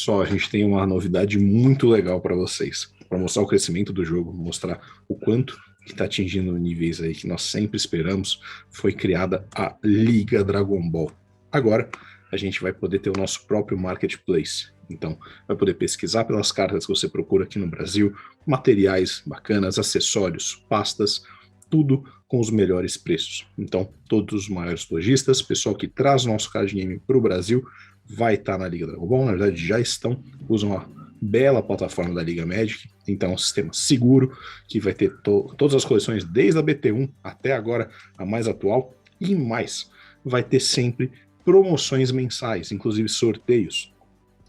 pessoal, a gente tem uma novidade muito legal para vocês, para mostrar o crescimento do jogo, mostrar o quanto que está atingindo níveis aí que nós sempre esperamos. Foi criada a Liga Dragon Ball. Agora a gente vai poder ter o nosso próprio marketplace. Então, vai poder pesquisar pelas cartas que você procura aqui no Brasil, materiais bacanas, acessórios, pastas, tudo com os melhores preços. Então, todos os maiores lojistas, pessoal que traz nosso card game para o Brasil, vai estar na Liga Dragon Ball. Na verdade, já estão, usam a bela plataforma da Liga Magic. Então, é um sistema seguro que vai ter todas as coleções, desde a BT1 até agora, a mais atual, e mais. Vai ter sempre promoções mensais, inclusive sorteios.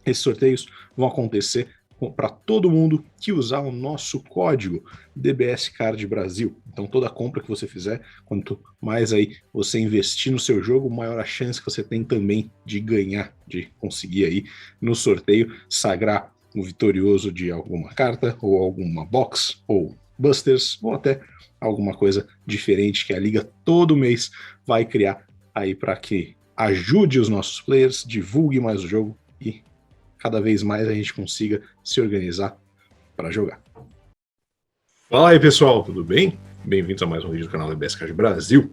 Esses sorteios vão acontecer para todo mundo que usar o nosso código DBS Card Brasil. Então toda compra que você fizer, quanto mais aí você investir no seu jogo, maior a chance que você tem também de ganhar, de conseguir aí no sorteio sagrar o vitorioso de alguma carta, ou alguma box, ou busters, ou até alguma coisa diferente que a Liga todo mês vai criar aí para que ajude os nossos players, divulgue mais o jogo e cada vez mais a gente consiga se organizar para jogar. Fala aí, pessoal, tudo bem? Bem-vindos a mais um vídeo do canal DBS Card Brasil.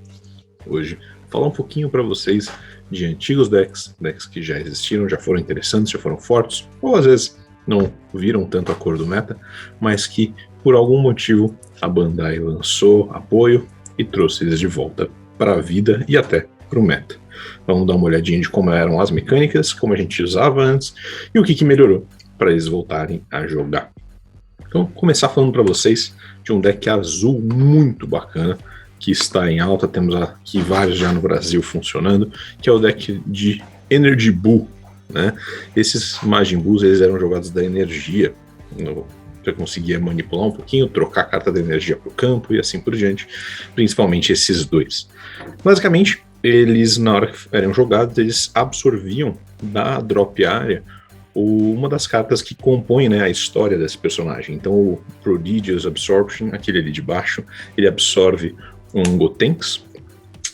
Hoje, falar um pouquinho para vocês de antigos decks que já existiram, já foram interessantes, já foram fortes, ou às vezes não viram tanto a cor do meta, mas que por algum motivo a Bandai lançou apoio e trouxe eles de volta para a vida e até para o meta. Vamos dar uma olhadinha de como eram as mecânicas, como a gente usava antes e o que melhorou para eles voltarem a jogar. Então, começar falando para vocês de um deck azul muito bacana que está em alta, temos aqui vários já no Brasil funcionando, que é o deck de Energy Bull, né? Esses Majin Bulls, eles eram jogados da energia, você conseguia manipular um pouquinho, trocar a carta da energia para o campo e assim por diante, principalmente esses dois. Basicamente, eles, na hora que eram jogados, eles absorviam da drop area uma das cartas que compõem, né, a história desse personagem. Então o Prodigious Absorption, aquele ali de baixo, ele absorve um Gotenks,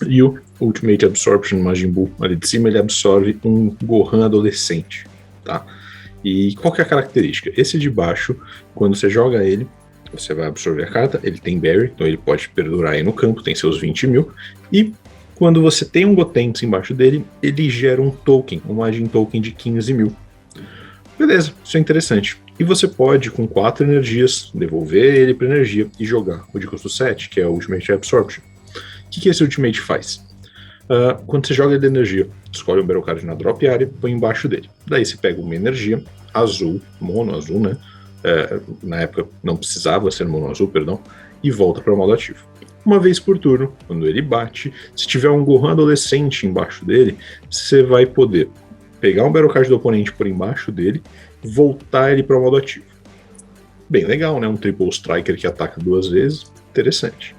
e o Ultimate Absorption Majin Buu ali de cima, ele absorve um Gohan adolescente, tá? E qual que é a característica? Esse de baixo, quando você joga ele, você vai absorver a carta, ele tem Berry, então ele pode perdurar aí no campo, tem seus 20 mil, e quando você tem um Gotenks embaixo dele, ele gera um token, um Majin Token de 15 mil. Beleza, isso é interessante. E você pode, com 4 energias, devolver ele para energia e jogar o de custo 7, que é o Ultimate Absorption. O que esse Ultimate faz? Quando você joga ele de energia, escolhe um Battle Card na drop area e põe embaixo dele. Daí você pega uma energia azul, mono azul, né? Na época não precisava ser mono azul, perdão, e volta para o modo ativo. Uma vez por turno, quando ele bate, se tiver um Gohan adolescente embaixo dele, você vai poder pegar um Battle Card do oponente por embaixo dele, voltar ele para o modo ativo. Bem legal, né? Um Triple Striker que ataca 2 vezes, interessante.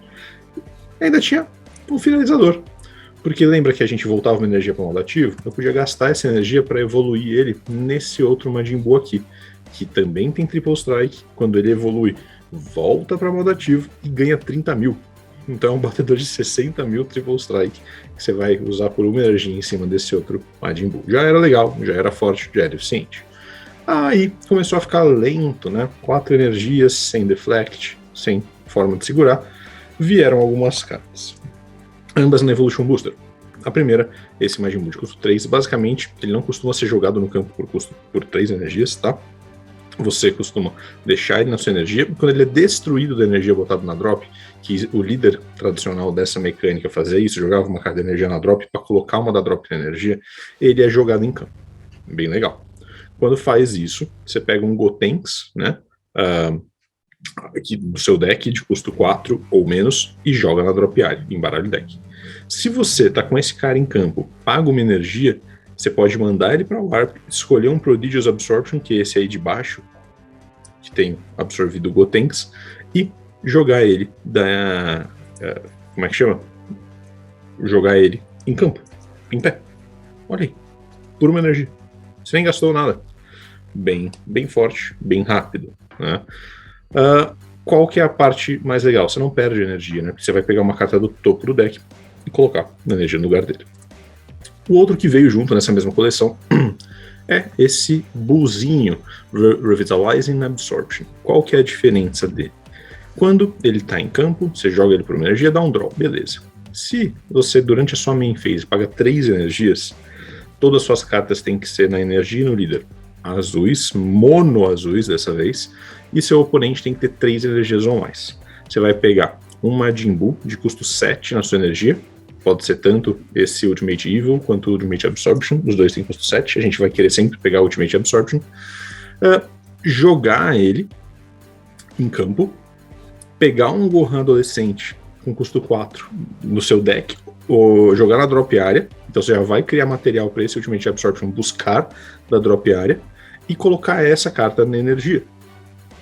Ainda tinha um finalizador, porque lembra que a gente voltava uma energia para o modo ativo? Eu podia gastar essa energia para evoluir ele nesse outro Majin Buu aqui, que também tem Triple Strike. Quando ele evolui, volta para o modo ativo e ganha 30 mil. Então é um batedor de 60 mil Triple Strike que você vai usar por uma energia em cima desse outro Majin Buu. Já era legal, já era forte, já era eficiente. Aí começou a ficar lento, né? 4 energias, sem deflect, sem forma de segurar. Vieram algumas cartas, ambas na Evolution Booster. A primeira, esse Majin Buu de custo 3, basicamente ele não costuma ser jogado no campo por 3 energias, tá? Você costuma deixar ele na sua energia, e quando ele é destruído da energia botada na drop, que o líder tradicional dessa mecânica fazia isso, jogava uma carta de energia na drop para colocar uma da drop na energia, ele é jogado em campo. Bem legal. Quando faz isso, você pega um Gotenks, né, aqui do seu deck de custo 4 ou menos e joga na drop area, embaralha o deck. Se você tá com esse cara em campo, paga uma energia, você pode mandar ele para o ar, escolher um Prodigious Absorption, que é esse aí de baixo, que tem absorvido o Gotenks, e jogar ele como é que chama? Jogar ele em campo, em pé. Olha aí, por uma energia. Você nem gastou nada. Bem forte, bem rápido, né? Qual que é a parte mais legal? Você não perde energia, né? Porque você vai pegar uma carta do topo do deck e colocar a energia no lugar dele. O outro que veio junto nessa mesma coleção É esse bullzinho, Revitalizing Absorption. Qual que é a diferença dele? Quando ele está em campo, você joga ele por uma energia, dá um draw, beleza. Se você, durante a sua main phase, paga 3 energias, todas as suas cartas têm que ser na energia e no líder azuis, mono azuis dessa vez, e seu oponente tem que ter 3 energias ou mais. Você vai pegar um Majin Buu de custo 7 na sua energia, pode ser tanto esse Ultimate Evil quanto o Ultimate Absorption, os dois têm custo 7, a gente vai querer sempre pegar o Ultimate Absorption, jogar ele em campo, pegar um Gohan adolescente com custo 4 no seu deck, ou jogar na drop área, então você já vai criar material para esse Ultimate Absorption buscar da drop área, e colocar essa carta na energia.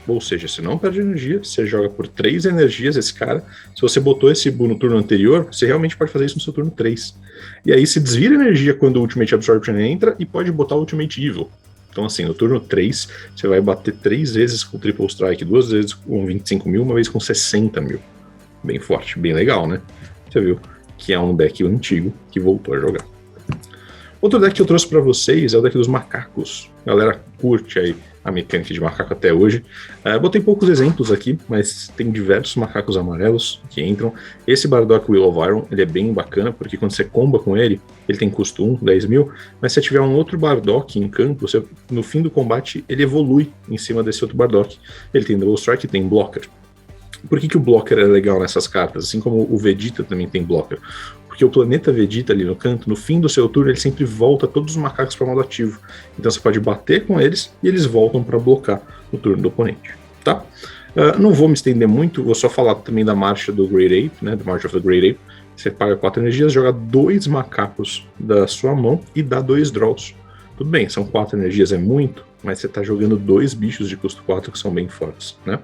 Ou seja, você não perde energia, você joga por 3 energias esse cara. Se você botou esse Buu no turno anterior, você realmente pode fazer isso no seu turno 3. E aí você desvira energia quando o Ultimate Absorption entra e pode botar o Ultimate Evil. Então assim, no turno 3, você vai bater 3 vezes com Triple Strike, 2 vezes com 25 mil, uma vez com 60 mil. Bem forte, bem legal, né? Você viu que é um deck antigo que voltou a jogar. Outro deck que eu trouxe para vocês é o deck dos macacos. A galera curte aí a mecânica de macaco até hoje. Botei poucos exemplos aqui, mas tem diversos macacos amarelos que entram. Esse Bardock Wheel of Iron, ele é bem bacana, porque quando você comba com ele, ele tem custo 1, 10 mil, mas se tiver um outro Bardock em campo, você, no fim do combate, ele evolui em cima desse outro Bardock. Ele tem Double Strike e tem Blocker. Por que o Blocker é legal nessas cartas? Assim como o Vegeta também tem Blocker. Porque o planeta Vegeta ali no canto, no fim do seu turno, ele sempre volta todos os macacos para modo ativo. Então você pode bater com eles e eles voltam para blocar o turno do oponente, tá? Não vou me estender muito, vou só falar também da marcha do Great Ape, né, do March of the Great Ape. Você paga 4 energias, joga 2 macacos da sua mão e dá 2 draws. Tudo bem, são 4 energias, é muito, mas você está jogando 2 bichos de custo 4 que são bem fortes, né?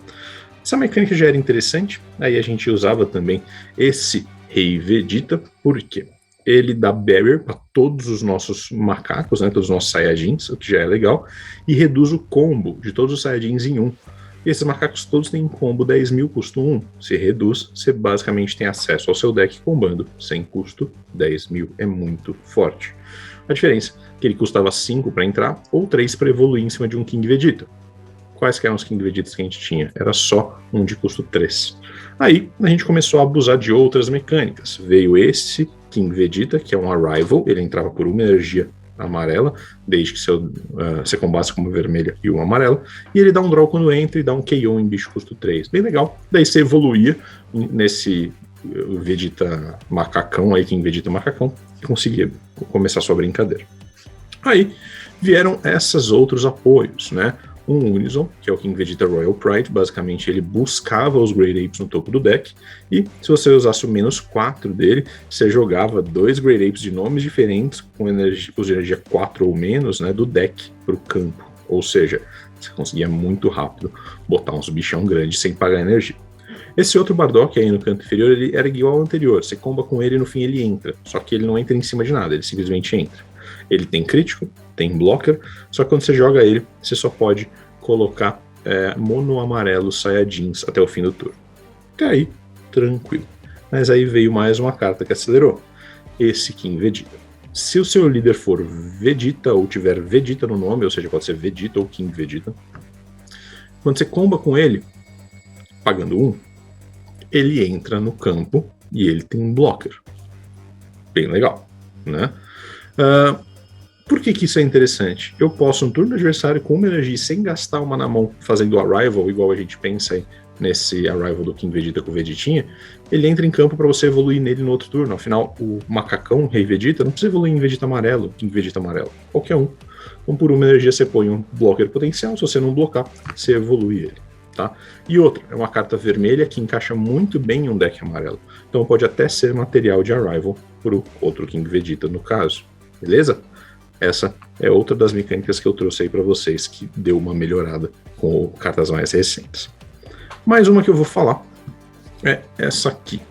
Essa mecânica já era interessante, aí a gente usava também esse Rei Vegeta, porque ele dá barrier para todos os nossos macacos, né, todos os nossos Saiyajins, o que já é legal, e reduz o combo de todos os Saiyajins em 1. E esses macacos todos têm combo 10 mil, custo 1. Se reduz, você basicamente tem acesso ao seu deck combando sem custo 10 mil. É muito forte. A diferença é que ele custava 5 para entrar ou 3 para evoluir em cima de um King Vegeta. Quais que eram os King Vegetas que a gente tinha? Era só um de custo 3. Aí a gente começou a abusar de outras mecânicas. Veio esse King Vegeta, que é um Arrival, ele entrava por uma energia amarela, desde que você combasse com uma vermelha e uma amarela, e ele dá um draw quando entra e dá um KO em bicho custo 3. Bem legal. Daí você evoluía nesse Vegeta macacão, aí King Vegeta macacão, e conseguia começar a sua brincadeira. Aí vieram esses outros apoios, né? Um Unison, que é o King Vegeta Royal Pride, basicamente ele buscava os Great Apes no topo do deck, e se você usasse o -4 dele, você jogava 2 Great Apes de nomes diferentes, com energia 4 ou menos, né, do deck para o campo. Ou seja, você conseguia muito rápido botar uns bichão grandes sem pagar energia. Esse outro Bardock aí no canto inferior, ele era igual ao anterior, você comba com ele e no fim ele entra, só que ele não entra em cima de nada, ele simplesmente entra. Ele tem crítico, tem blocker, só que quando você joga ele, você só pode colocar mono amarelo Saiyajins até o fim do turno. Até aí, tranquilo. Mas aí veio mais uma carta que acelerou. Esse King Vegeta. Se o seu líder for Vegeta ou tiver Vegeta no nome, ou seja, pode ser Vegeta ou King Vegeta, quando você comba com ele, pagando 1, ele entra no campo e ele tem um blocker. Bem legal, né? Por que isso é interessante? Eu posso, no turno do adversário, com uma energia sem gastar uma na mão, fazendo Arrival, igual a gente pensa aí nesse Arrival do King Vegeta com o Vegetinha, ele entra em campo para você evoluir nele no outro turno. Afinal, o macacão, Rei Vegeta, não precisa evoluir em Vegeta amarelo, King Vegeta amarelo, qualquer um. Então, por uma energia, você põe um blocker potencial, se você não blocar, você evolui ele. Tá? E outra, é uma carta vermelha que encaixa muito bem em um deck amarelo. Então pode até ser material de Arrival para o outro King Vegeta, no caso. Beleza? Essa é outra das mecânicas que eu trouxe aí para vocês, que deu uma melhorada com cartas mais recentes. Mais uma que eu vou falar é essa aqui.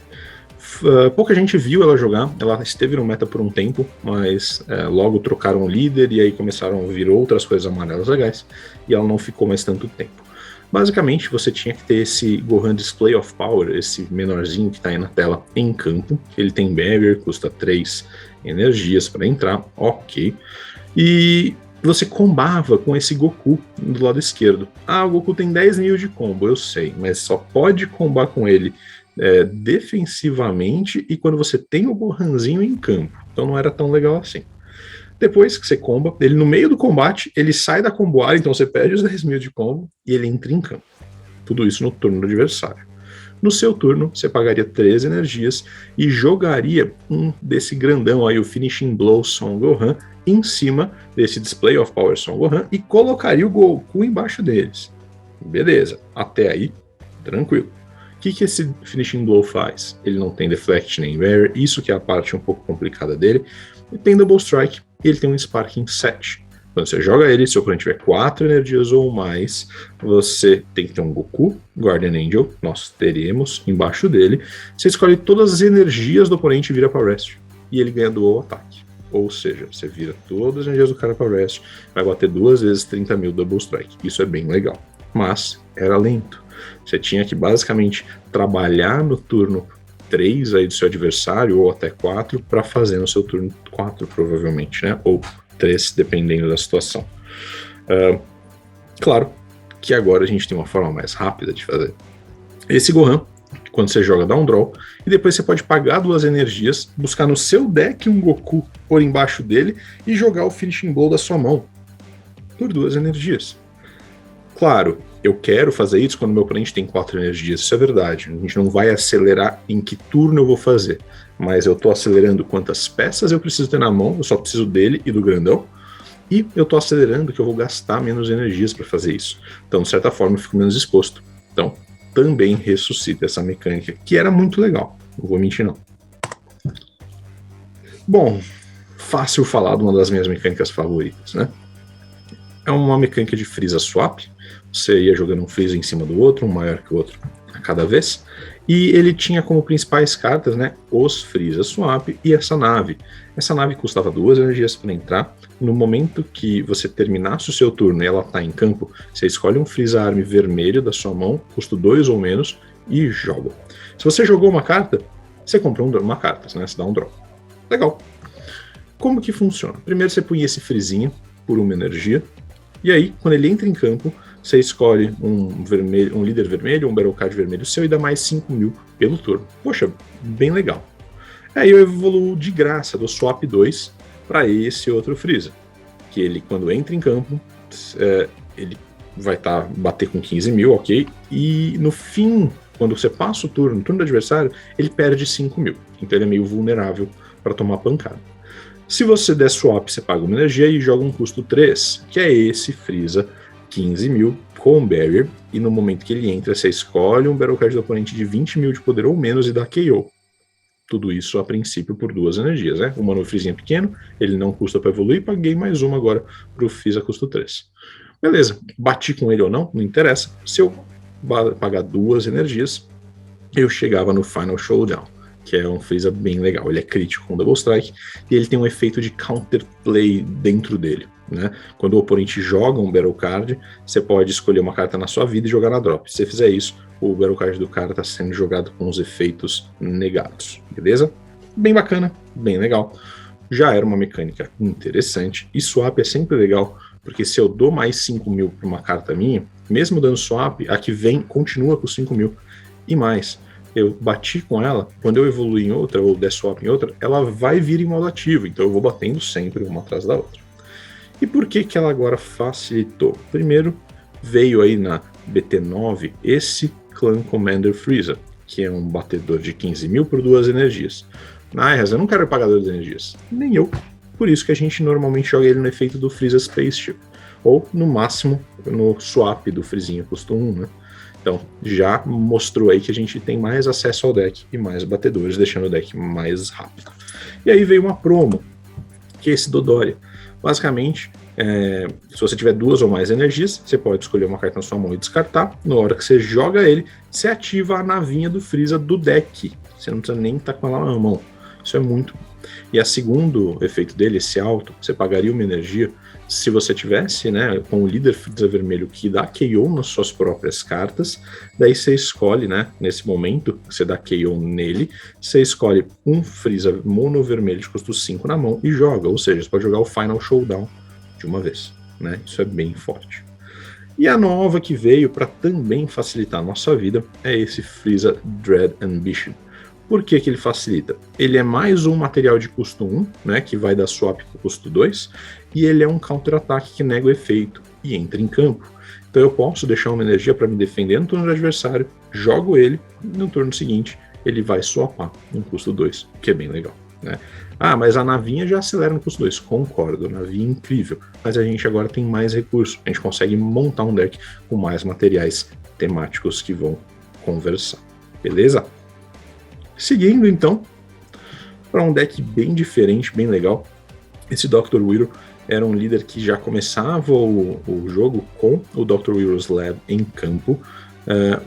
Pouca gente viu ela jogar, ela esteve no meta por um tempo, mas logo trocaram o líder e aí começaram a vir outras coisas amarelas legais, e ela não ficou mais tanto tempo. Basicamente, você tinha que ter esse Gohan Display of Power, esse menorzinho que está aí na tela, em campo. Ele tem Barrier, custa 3 energias para entrar, ok. E você combava com esse Goku do lado esquerdo. Ah, o Goku tem 10 mil de combo, eu sei, mas só pode combar com ele defensivamente e quando você tem o Gohanzinho em campo. Então não era tão legal assim. Depois que você comba, ele no meio do combate, ele sai da combo área, então você perde os 10 mil de combo e ele entra em campo. Tudo isso no turno do adversário. No seu turno, você pagaria 3 energias e jogaria um desse grandão aí, o Finishing Blow Son Gohan, em cima desse Display of Power Son Gohan e colocaria o Goku embaixo deles. Beleza, até aí, tranquilo. O que esse Finishing Blow faz? Ele não tem Deflect nem Barrier, isso que é a parte um pouco complicada dele. Ele tem Double Strike e ele tem um Sparking 7. Quando você joga ele, se o oponente tiver 4 energias ou mais, você tem que ter um Goku, Guardian Angel, nós teremos embaixo dele. Você escolhe todas as energias do oponente e vira para Rest. E ele ganha Dual Ataque. Ou seja, você vira todas as energias do cara para Rest, vai bater 2 vezes 30 mil Double Strike. Isso é bem legal. Mas era lento. Você tinha que basicamente trabalhar no turno 3 aí do seu adversário, ou até 4, para fazer no seu turno 4, provavelmente, né? Ou 3, dependendo da situação. Claro que agora a gente tem uma forma mais rápida de fazer. Esse Gohan, quando você joga, dá um draw, e depois você pode pagar 2 energias, buscar no seu deck um Goku por embaixo dele e jogar o Finishing Blow da sua mão por 2 energias. Claro, eu quero fazer isso quando meu oponente tem 4 energias, isso é verdade. A gente não vai acelerar em que turno eu vou fazer, mas eu estou acelerando quantas peças eu preciso ter na mão, eu só preciso dele e do grandão, e eu estou acelerando que eu vou gastar menos energias para fazer isso. Então, de certa forma, eu fico menos exposto. Então, também ressuscita essa mecânica, que era muito legal, não vou mentir não. Bom, fácil falar de uma das minhas mecânicas favoritas, né? É uma mecânica de Freeza Swap. Você ia jogando um Freeza em cima do outro, um maior que o outro a cada vez, e ele tinha como principais cartas, né, os Freeza Swap e essa nave. Essa nave custava 2 energias para entrar. No momento que você terminasse o seu turno e ela está em campo, você escolhe um Freeza Arm vermelho da sua mão, custo 2 ou menos, e joga. Se você jogou uma carta, você compra uma carta, né, você dá um draw. Legal. Como que funciona? Primeiro você põe esse Freezinho por 1 energia, e aí, quando ele entra em campo, você escolhe um líder vermelho, um Battle Card vermelho seu e dá mais 5 mil pelo turno. Poxa, bem legal. Aí eu evoluo de graça do Swap 2 para esse outro Freeza, que ele, quando entra em campo, ele vai bater com 15 mil, ok? E no fim, quando você passa o turno, no turno do adversário, ele perde 5 mil. Então ele é meio vulnerável para tomar pancada. Se você der swap, você paga uma energia e joga um custo 3, que é esse Freeza 15 mil com Barrier, e no momento que ele entra, você escolhe um Battle Card do oponente de 20 mil de poder ou menos e dá KO. Tudo isso a princípio por 2 energias, né? Uma no Freezinho pequeno, ele não custa para evoluir, paguei mais uma agora pro Freeza custo 3. Beleza, bati com ele ou não interessa. Se eu pagar 2 energias, eu chegava no Final Showdown, que é um Freeza bem legal. Ele é crítico com Double Strike e ele tem um efeito de counterplay dentro dele, né? Quando o oponente joga um Battle Card, você pode escolher uma carta na sua vida e jogar na drop. Se você fizer isso, o Battle Card do cara está sendo jogado com os efeitos negados, beleza? Bem bacana, bem legal. Já era uma mecânica interessante, e swap é sempre legal, porque se eu dou mais 5 mil para uma carta minha, mesmo dando swap, a que vem continua com 5 mil e mais. Eu bati com ela, quando eu evoluir em outra, ou der swap em outra, ela vai vir em modo ativo, então eu vou batendo sempre uma atrás da outra. E por que ela agora facilitou? Primeiro, veio aí na BT9 esse Clan Commander Freeza, que é um batedor de 15 mil por 2 energias. Eu não quero pagar 2 energias, nem eu. Por isso que a gente normalmente joga ele no efeito do Freeza Spaceship, ou no máximo no swap do Freezinho custo 1, né? Então, já mostrou aí que a gente tem mais acesso ao deck e mais batedores, deixando o deck mais rápido. E aí veio uma promo, que é esse Dodoria. Basicamente, se você tiver 2 ou mais energias, você pode escolher uma carta na sua mão e descartar. Na hora que você joga ele, você ativa a navinha do Freeza do deck. Você não precisa nem estar com ela na mão. Isso é muito bom. E o segundo efeito dele, esse alto, você pagaria uma energia. Se você tivesse, né, com o líder Freeza vermelho que dá KO nas suas próprias cartas, daí você escolhe, né, nesse momento, você dá KO nele, você escolhe um Freeza mono vermelho de custo 5 na mão e joga, ou seja, você pode jogar o Final Showdown de uma vez, né? Isso é bem forte. E a nova que veio para também facilitar a nossa vida é esse Frieza Dread Ambition. Por que ele facilita? Ele é mais um material de custo 1, né, que vai dar swap para o custo 2, e ele é um counter-ataque que nega o efeito e entra em campo. Então eu posso deixar uma energia para me defender no turno do adversário, jogo ele, e no turno seguinte ele vai swapar no custo 2, que é bem legal, né? Ah, mas a navinha já acelera no custo 2. Concordo, a navinha é incrível, mas a gente agora tem mais recursos, a gente consegue montar um deck com mais materiais temáticos que vão conversar, beleza? Seguindo então para um deck bem diferente, bem legal, esse Dr. Whittle era um líder que já começava o jogo com o Dr. Whittle's Lab em campo.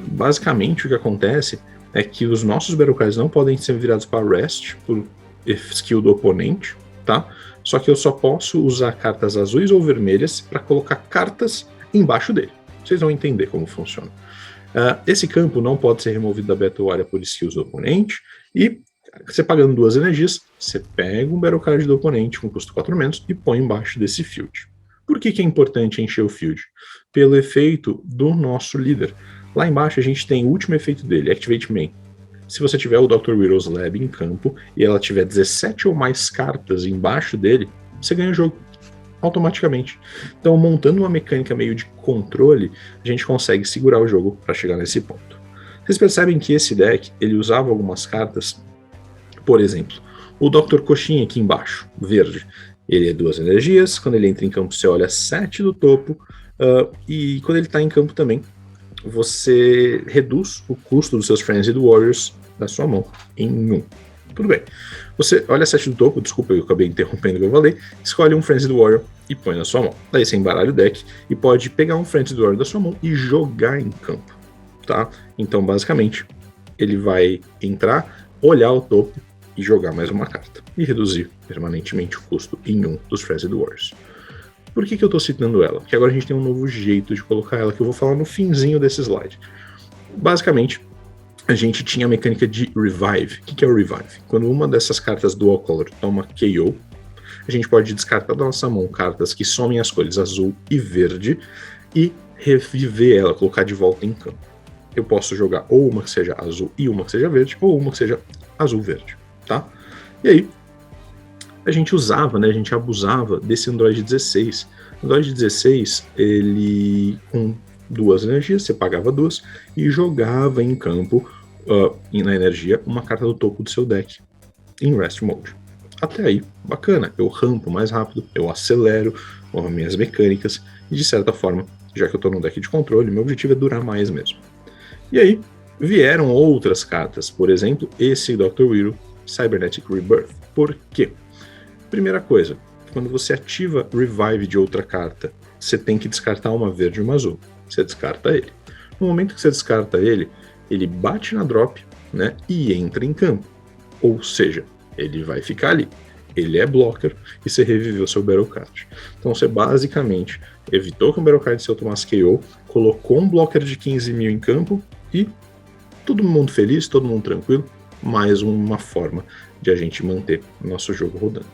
Basicamente o que acontece é que os nossos Battlecards não podem ser virados para Rest por skill do oponente, tá? Só que eu só posso usar cartas azuis ou vermelhas para colocar cartas embaixo dele. Vocês vão entender como funciona. Esse campo não pode ser removido da Battle Area por skills do oponente, e você pagando 2 energias, você pega um Battle Card do oponente com custo 4 menos e põe embaixo desse field. Por que é importante encher o field? Pelo efeito do nosso líder. Lá embaixo a gente tem o último efeito dele, Activate Main. Se você tiver o Dr. Whittle's Lab em campo e ela tiver 17 ou mais cartas embaixo dele, você ganha o jogo automaticamente. Então, montando uma mecânica meio de controle, a gente consegue segurar o jogo para chegar nesse ponto. Vocês percebem que esse deck, ele usava algumas cartas, por exemplo, o Dr. Coxinha aqui embaixo, verde, ele é 2 energias, quando ele entra em campo você olha 7 do topo, e quando ele está em campo também, você reduz o custo dos seus Frenzied Warriors da sua mão em 1. Tudo bem. Você olha 7 do topo, desculpa, eu acabei interrompendo o que eu falei, escolhe um Frenzied Warrior e põe na sua mão. Daí você embaralha o deck e pode pegar um Frenzied Warrior da sua mão e jogar em campo, tá? Então, basicamente, ele vai entrar, olhar o topo e jogar mais uma carta. E reduzir permanentemente o custo em 1 dos Frenzied Warriors. Por que eu estou citando ela? Porque agora a gente tem um novo jeito de colocar ela, que eu vou falar no finzinho desse slide. Basicamente, a gente tinha a mecânica de Revive. O que é o Revive? Quando uma dessas cartas Dual Color toma KO, a gente pode descartar da nossa mão cartas que somem as cores azul e verde e reviver ela, colocar de volta em campo. Eu posso jogar ou uma que seja azul e uma que seja verde, ou uma que seja azul-verde, tá? E aí, a gente usava, né, a gente abusava desse Android 16. O Android 16, ele com 2 energias, você pagava 2 e jogava em campo, na energia, uma carta do topo do seu deck, em Rest Mode. Até aí, bacana, eu rampo mais rápido, eu acelero as minhas mecânicas, e de certa forma, já que eu estou no deck de controle, meu objetivo é durar mais mesmo. E aí, vieram outras cartas, por exemplo, esse Dr. Whittle, Cybernetic Rebirth. Por quê? Primeira coisa, quando você ativa Revive de outra carta, você tem que descartar uma verde e uma azul. Você descarta ele. No momento que você descarta ele, ele bate na drop, né, e entra em campo. Ou seja, ele vai ficar ali. Ele é blocker e você reviveu seu Battle Card. Então você basicamente evitou que um Battle Card seu tomasse KO, colocou um blocker de 15 mil em campo e todo mundo feliz, todo mundo tranquilo. Mais uma forma de a gente manter o nosso jogo rodando.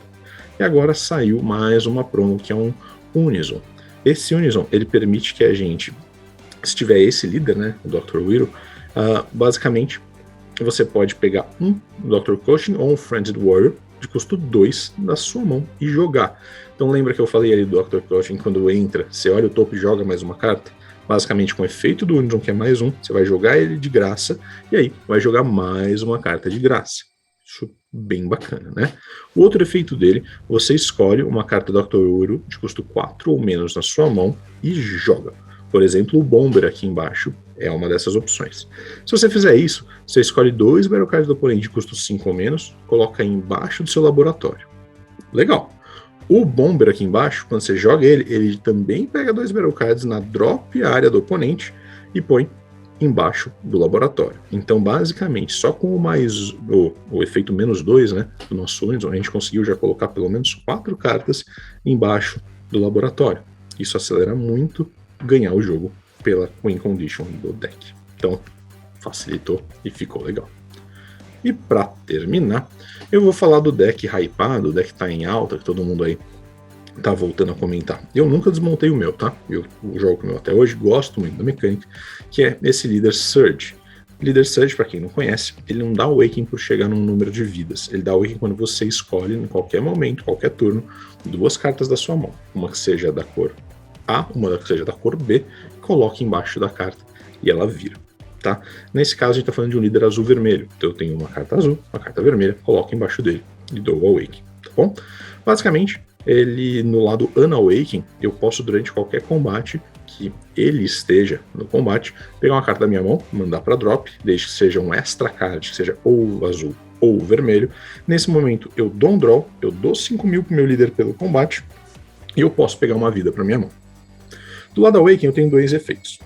E agora saiu mais uma promo que é um Unison. Esse Unison, ele permite que a gente, se tiver esse líder, né, o Dr. Whittle, basicamente você pode pegar um Dr. Coaching ou um Frenzied Warrior de custo 2 da sua mão e jogar. Então lembra que eu falei ali do Dr. Coaching, quando entra, você olha o topo e joga mais uma carta? Basicamente com o efeito do Unison, que é mais um, você vai jogar ele de graça e aí vai jogar mais uma carta de graça. Isso bem bacana, né? O outro efeito dele, você escolhe uma carta Dr. Whittle de custo 4 ou menos na sua mão e joga. Por exemplo, o Bomber aqui embaixo é uma dessas opções. Se você fizer isso, você escolhe 2 Battle Cards do oponente de custo 5 ou menos, coloca embaixo do seu laboratório. Legal! O Bomber aqui embaixo, quando você joga ele também pega 2 Battle Cards na drop área do oponente e põe embaixo do laboratório. Então, basicamente, só com o efeito -2, né, do nosso Unison, a gente conseguiu já colocar pelo menos 4 cartas embaixo do laboratório. Isso acelera muito ganhar o jogo pela win condition do deck. Então, facilitou e ficou legal. E para terminar, eu vou falar do deck hypado, o deck que tá em alta, que todo mundo aí tá voltando a comentar. Eu nunca desmontei o meu, tá? Eu jogo com o meu até hoje, gosto muito da mecânica, que é esse Leader Surge. Leader Surge, para quem não conhece, ele não dá awakening por chegar num número de vidas. Ele dá awakening quando você escolhe, em qualquer momento, qualquer turno, 2 cartas da sua mão. Uma que seja da cor A, uma que seja da cor B, coloque embaixo da carta e ela vira. Tá? Nesse caso, a gente está falando de um líder azul-vermelho. Então eu tenho uma carta azul, uma carta vermelha, coloco embaixo dele e dou o awakening. Tá bom? Basicamente, ele no lado Unawaken, eu posso durante qualquer combate que ele esteja no combate, pegar uma carta da minha mão, mandar para drop, desde que seja um extra card, que seja ou azul ou vermelho. Nesse momento eu dou um draw, eu dou 5.000 pro meu líder pelo combate e eu posso pegar uma vida para minha mão. Do lado Awaken eu tenho 2 efeitos.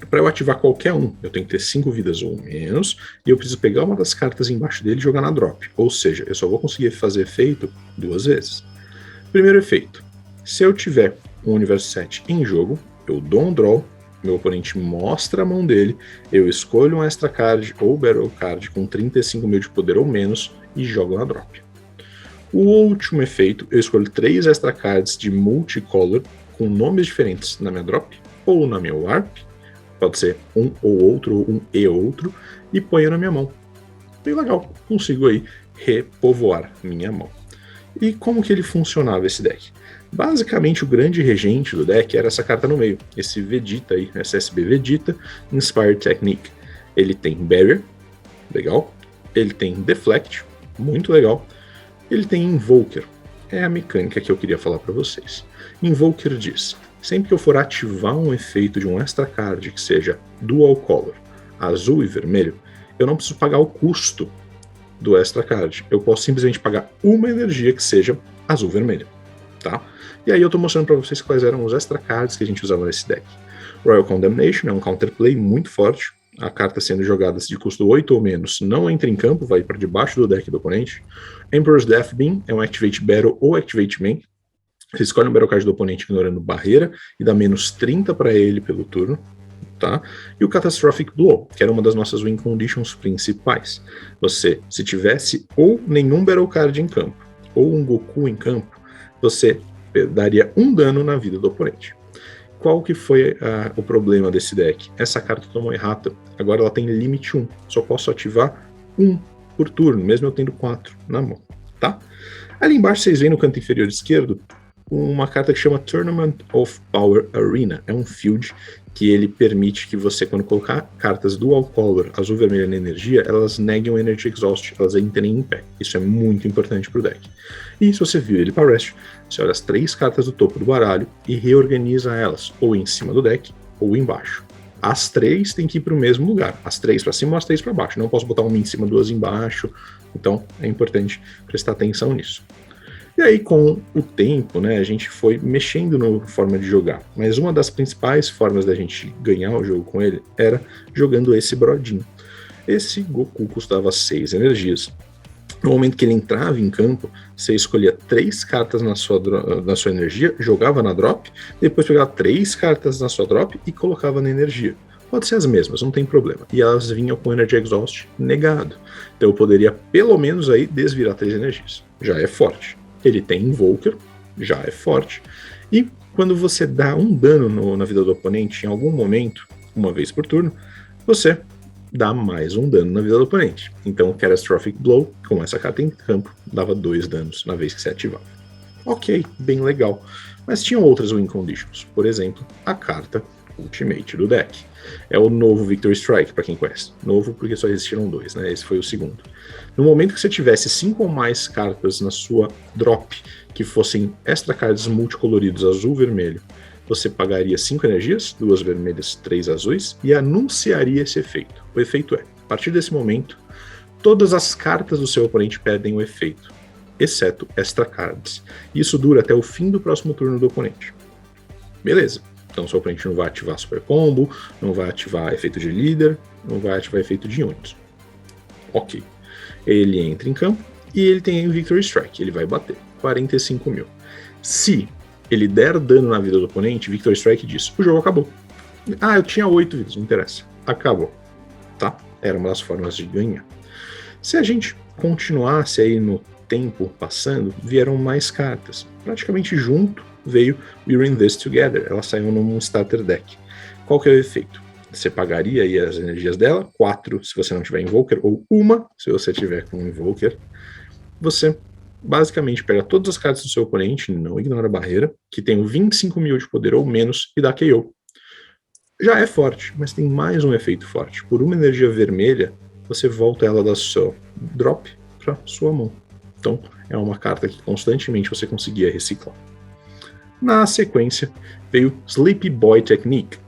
Para eu ativar qualquer um, eu tenho que ter 5 vidas ou menos, e eu preciso pegar uma das cartas embaixo dele e jogar na drop. Ou seja, eu só vou conseguir fazer efeito 2 vezes. Primeiro efeito, se eu tiver um universo 7 em jogo, eu dou um draw, meu oponente mostra a mão dele, eu escolho um extra card ou battle card com 35.000 de poder ou menos e jogo na drop. O último efeito, eu escolho 3 extra cards de multicolor com nomes diferentes na minha drop ou na minha warp, pode ser um ou outro, ou um e outro, e ponho na minha mão. Bem legal, consigo aí repovoar minha mão. E como que ele funcionava esse deck? Basicamente o grande regente do deck era essa carta no meio, esse Vegeta aí, SSB Vegeta, Inspired Technique. Ele tem Barrier, legal, ele tem Deflect, muito legal, ele tem Invoker, é a mecânica que eu queria falar para vocês. Invoker diz, sempre que eu for ativar um efeito de um extra card que seja dual color, azul e vermelho, eu não preciso pagar o custo do extra card. Eu posso simplesmente pagar uma energia que seja azul-vermelho, tá? E aí eu tô mostrando para vocês quais eram os extra cards que a gente usava nesse deck. Royal Condemnation é um counterplay muito forte. A carta sendo jogada de custo 8 ou menos não entra em campo, vai para debaixo do deck do oponente. Emperor's Death Beam é um Activate Battle ou Activate Main. Você escolhe um Battle Card do oponente ignorando barreira e dá menos 30 para ele pelo turno. Tá? E o Catastrophic Blow, que era uma das nossas win conditions principais. Você, se tivesse ou nenhum Battle Card em campo, ou um Goku em campo, você daria 1 dano na vida do oponente. Qual que foi o problema desse deck? Essa carta tomou errata, agora ela tem limite 1, só posso ativar 1 por turno, mesmo eu tendo 4 na mão. Tá? Ali embaixo vocês veem no canto inferior esquerdo uma carta que chama Tournament of Power Arena, é um field que ele permite que você, quando colocar cartas dual color, azul, vermelho na energia, elas neguem o Energy Exhaust, elas entrem em pé. Isso é muito importante pro deck. E se você viu ele para Rest, você olha as 3 cartas do topo do baralho e reorganiza elas, ou em cima do deck, ou embaixo. As 3 têm que ir para o mesmo lugar, as 3 para cima ou as 3 para baixo. Não posso botar uma em cima, 2 embaixo, então é importante prestar atenção nisso. E aí, com o tempo, né, a gente foi mexendo na forma de jogar. Mas uma das principais formas da gente ganhar o jogo com ele era jogando esse Brodinho. Esse Goku custava 6 energias. No momento que ele entrava em campo, você escolhia 3 cartas na sua energia, jogava na drop, depois pegava 3 cartas na sua drop e colocava na energia. Pode ser as mesmas, não tem problema. E elas vinham com Energy Exhaust negado. Então eu poderia pelo menos aí desvirar 3 energias. Já é forte. Ele tem Invoker, já é forte, e quando você dá um dano na vida do oponente em algum momento, uma vez por turno, você dá mais um dano na vida do oponente. Então o Catastrophic Blow, com essa carta em campo, dava 2 danos na vez que você ativava. Ok, bem legal. Mas tinham outras win conditions, por exemplo, a carta Ultimate do deck. É o novo Victory Strike, para quem conhece. Novo porque só existiram 2, né? Esse foi o segundo. No momento que você tivesse 5 ou mais cartas na sua drop que fossem extra cards multicoloridos azul-vermelho, você pagaria 5 energias, 2 vermelhas, 3 azuis, e anunciaria esse efeito. O efeito é, a partir desse momento, todas as cartas do seu oponente perdem o efeito, exceto extra cards. Isso dura até o fim do próximo turno do oponente. Beleza. Então seu oponente não vai ativar Super Combo, não vai ativar efeito de líder, não vai ativar efeito de Iônios. Ok. Ele entra em campo e ele tem Victory Strike, ele vai bater 45.000. Se ele der dano na vida do oponente, Victory Strike diz, o jogo acabou. Ah, eu tinha 8 vidas, não interessa. Acabou. Tá? Era uma das formas de ganhar. Se a gente continuasse aí no tempo passando, vieram mais cartas. Praticamente junto veio We're in This Together. Ela saiu num starter deck. Qual que é o efeito? Você pagaria aí as energias dela, 4 se você não tiver Invoker, ou 1 se você tiver com Invoker. Você basicamente pega todas as cartas do seu oponente, não ignora a barreira, que tem 25 mil de poder ou menos, e dá KO. Já é forte, mas tem mais um efeito forte. Por uma energia vermelha, você volta ela da sua drop para sua mão. Então, é uma carta que constantemente você conseguia reciclar. Na sequência, veio Sleepy Boy Technique.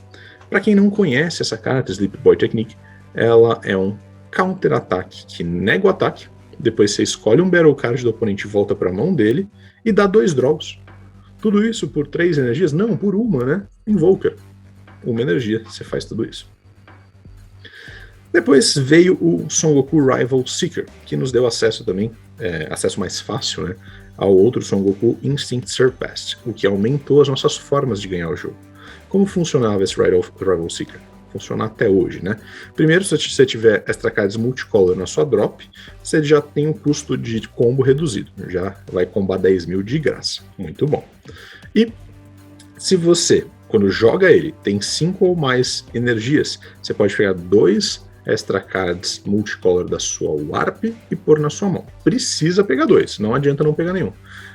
Para quem não conhece essa carta, Sleepy Boy Technique, ela é um counter-ataque que nega o ataque, depois você escolhe um Battle Card do oponente e volta para a mão dele, e dá 2 draws. Tudo isso por 3 energias? Não, por 1, né? Invoker. 1 energia, você faz tudo isso. Depois veio o Son Goku Rival Seeker, que nos deu acesso também, acesso mais fácil, né, ao outro Son Goku Instinct Surpassed, o que aumentou as nossas formas de ganhar o jogo. Como funcionava esse Rival Seeker? Funciona até hoje, né? Primeiro, se você tiver extra cards multicolor na sua drop, você já tem um custo de combo reduzido, já vai combar 10 mil de graça, muito bom. E se você, quando joga ele, tem 5 ou mais energias, você pode pegar 2 extra cards multicolor da sua Warp e pôr na sua mão. Precisa pegar 2, não adianta não pegar nenhum.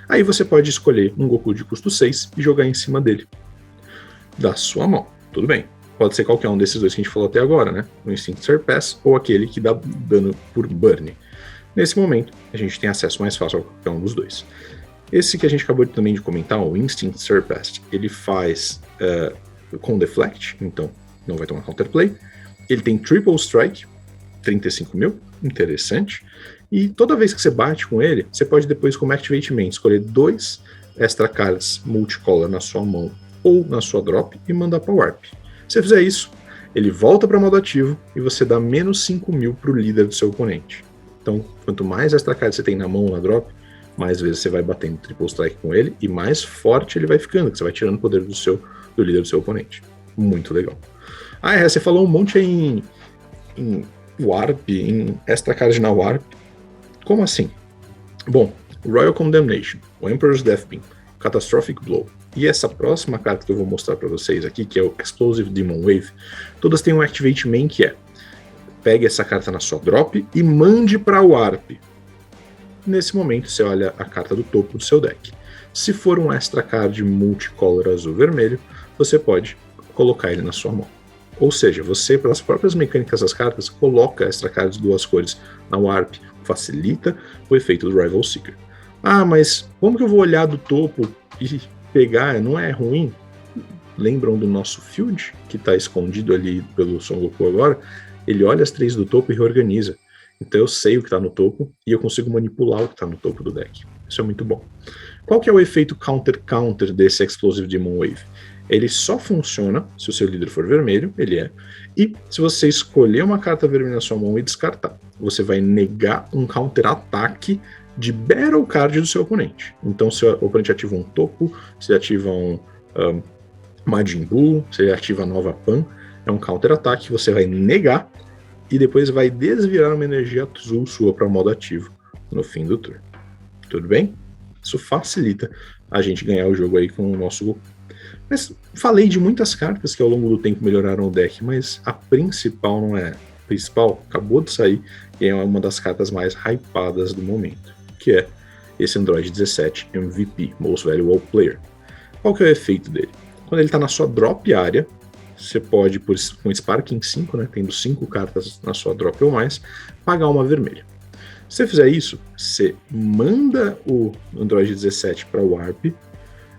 Aí você pode escolher um Goku de custo 6 e jogar em cima dele, da sua mão. Tudo bem. Pode ser qualquer um desses dois que a gente falou até agora, né? O Instinct Surpass ou aquele que dá dano por Burn. Nesse momento, a gente tem acesso mais fácil a qualquer um dos dois. Esse que a gente acabou também de comentar, o Instinct Surpass, ele faz com Deflect, então não vai tomar Counterplay. Ele tem Triple Strike, 35 mil, interessante. E toda vez que você bate com ele, você pode depois, como Activate Main, escolher 2 extra cards multicolor na sua mão ou na sua drop e mandar para o Warp. Se você fizer isso, ele volta para modo ativo e você dá menos 5 mil para o líder do seu oponente. Então, quanto mais extra cards você tem na mão ou na drop, mais vezes você vai batendo Triple Strike com ele e mais forte ele vai ficando, que você vai tirando o poder do líder do seu oponente. Muito legal. Você falou um monte em Warp, em extra cards na Warp. Como assim? Bom, Royal Condemnation, o Emperor's Death Beam, Catastrophic Blow e essa próxima carta que eu vou mostrar para vocês aqui, que é o Explosive Demon Wave, todas têm um Activate Main que é: pegue essa carta na sua drop e mande para o Warp. Nesse momento você olha a carta do topo do seu deck. Se for um extra card multicolor azul-vermelho, você pode colocar ele na sua mão. Ou seja, você, pelas próprias mecânicas das cartas, coloca extra cards de 2 cores na Warp, facilita o efeito do Rival Seeker. Mas como que eu vou olhar do topo e pegar? Não é ruim? Lembram do nosso Field, que está escondido ali pelo Son Goku agora? Ele olha as 3 do topo e reorganiza. Então eu sei o que está no topo e eu consigo manipular o que está no topo do deck. Isso é muito bom. Qual que é o efeito counter-counter desse Explosive Demon Wave? Ele só funciona se o seu líder for vermelho, e se você escolher uma carta vermelha na sua mão e descartar, você vai negar um counter-ataque de Battle Card do seu oponente. Então, se o oponente ativa um topo, se ativa um Majin Buu, se ele ativa a nova Pan, é um counter-ataque que você vai negar e depois vai desvirar uma energia azul sua para o modo ativo no fim do turno. Tudo bem? Isso facilita a gente ganhar o jogo aí com o nosso Goku. Mas falei de muitas cartas que ao longo do tempo melhoraram o deck, mas a principal não é. A principal acabou de sair e é uma das cartas mais hypadas do momento, que é esse Android 17 MVP, Most Valuable Player. Qual que é o efeito dele? Quando ele está na sua drop área, você pode, com Sparking 5, né, tendo 5 cartas na sua drop ou mais, pagar uma vermelha. Se você fizer isso, você manda o Android 17 para o Warp,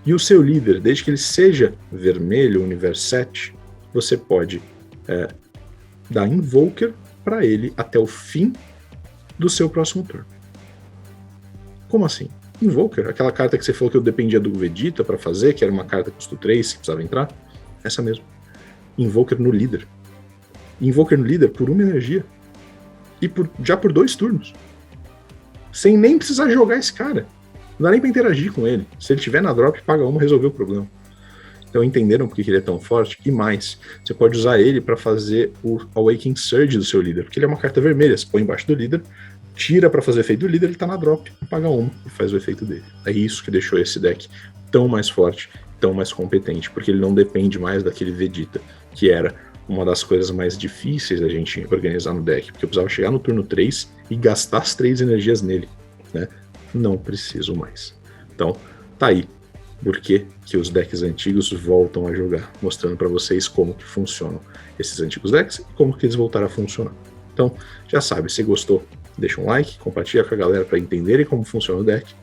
e o seu líder, desde que ele seja vermelho, Universo 7, você pode dar Invoker para ele até o fim do seu próximo turno. Como assim? Invoker, aquela carta que você falou que eu dependia do Vegeta para fazer, que era uma carta custo 3, que precisava entrar, essa mesmo. Invoker no líder. Invoker no líder por 1 energia. E já por 2 turnos. Sem nem precisar jogar esse cara. Não dá nem pra interagir com ele. Se ele tiver na drop, paga 1, resolveu o problema. Então entenderam por que ele é tão forte? E mais, você pode usar ele para fazer o Awakening Surge do seu líder, porque ele é uma carta vermelha, você põe embaixo do líder, tira para fazer o efeito do líder, ele tá na drop, paga uma e faz o efeito dele. É isso que deixou esse deck tão mais forte, tão mais competente, porque ele não depende mais daquele Vegeta, que era uma das coisas mais difíceis da gente organizar no deck, porque eu precisava chegar no turno 3 e gastar as 3 energias nele, né? Não preciso mais. Então, tá aí por que os decks antigos voltam a jogar, mostrando para vocês como que funcionam esses antigos decks e como que eles voltaram a funcionar. Então, já sabe, se gostou, deixa um like, compartilha com a galera para entenderem como funciona o deck,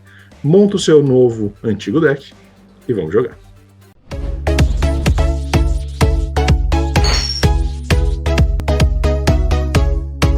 monta o seu novo antigo deck e vamos jogar.